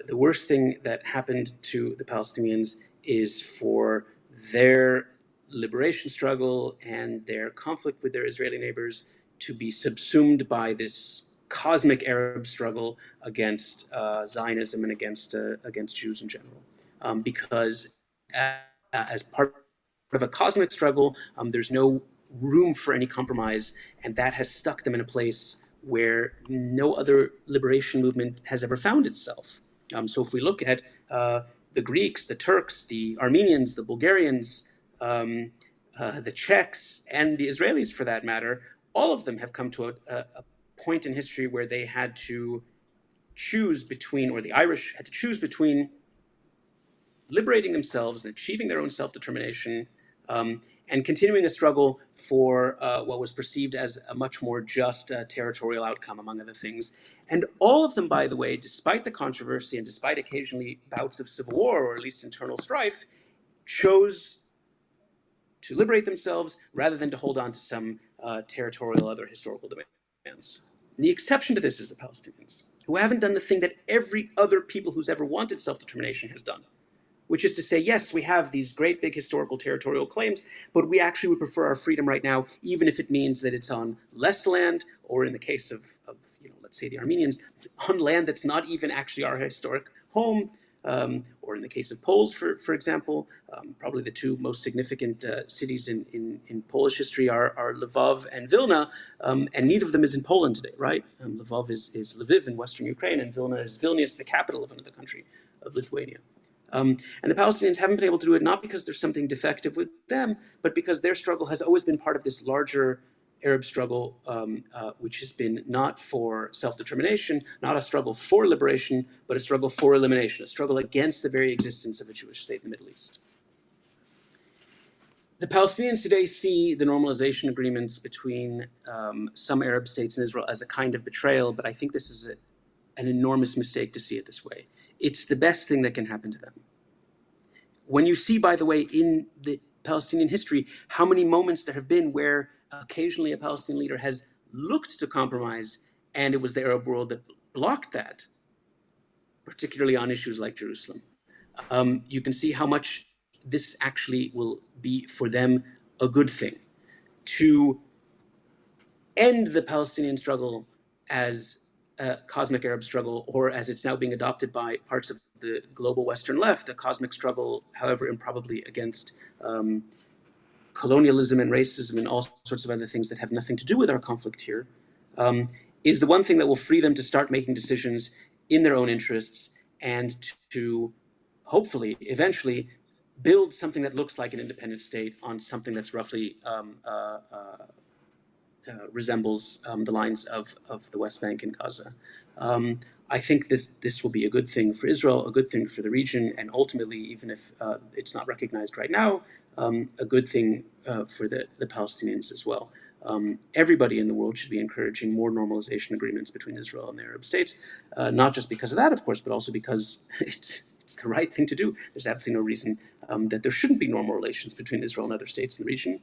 the worst thing that happened to the Palestinians is for their liberation struggle and their conflict with their Israeli neighbors to be subsumed by this cosmic Arab struggle against Zionism and against Jews in general. Because as part of a cosmic struggle, there's no room for any compromise, and that has stuck them in a place where no other liberation movement has ever found itself. So if we look at the Greeks, the Turks, the Armenians, the Bulgarians, the Czechs, and the Israelis for that matter, all of them have come to a point in history where they had to choose between, or the Irish had to choose between liberating themselves and achieving their own self-determination, and continuing a struggle for what was perceived as a much more just territorial outcome, among other things. And all of them, by the way, despite the controversy and despite occasionally bouts of civil war, or at least internal strife, chose to liberate themselves rather than to hold on to some territorial other historical demands. And the exception to this is the Palestinians, who haven't done the thing that every other people who's ever wanted self-determination has done, which is to say, yes, we have these great big historical territorial claims, but we actually would prefer our freedom right now, even if it means that it's on less land, or in the case of let's say the Armenians, on land that's not even actually our historic home, or in the case of Poles, for example, probably the two most significant cities in Polish history are Lvov and Vilna, and neither of them is in Poland today, right? Lvov is Lviv in western Ukraine, and Vilna is Vilnius, the capital of another country, of Lithuania. And the Palestinians haven't been able to do it not because there's something defective with them, but because their struggle has always been part of this larger Arab struggle, which has been not for self-determination, not a struggle for liberation, but a struggle for elimination, a struggle against the very existence of a Jewish state in the Middle East. The Palestinians today see the normalization agreements between some Arab states and Israel as a kind of betrayal, but I think this is an enormous mistake to see it this way. It's the best thing that can happen to them. When you see, by the way, in the Palestinian history, how many moments there have been where occasionally a Palestinian leader has looked to compromise, and it was the Arab world that blocked that, particularly on issues like Jerusalem. You can see how much this actually will be for them a good thing. To end the Palestinian struggle as a cosmic Arab struggle, or as it's now being adopted by parts of the global Western left, a cosmic struggle, however improbably, against colonialism and racism and all sorts of other things that have nothing to do with our conflict here, is the one thing that will free them to start making decisions in their own interests and to hopefully, eventually, build something that looks like an independent state on something that's roughly resembles the lines of the West Bank and Gaza. I think this will be a good thing for Israel, a good thing for the region, and ultimately, even if it's not recognized right now, a good thing for the Palestinians as well. Everybody in the world should be encouraging more normalization agreements between Israel and the Arab states, not just because of that, of course, but also because it's the right thing to do. There's absolutely no reason that there shouldn't be normal relations between Israel and other states in the region.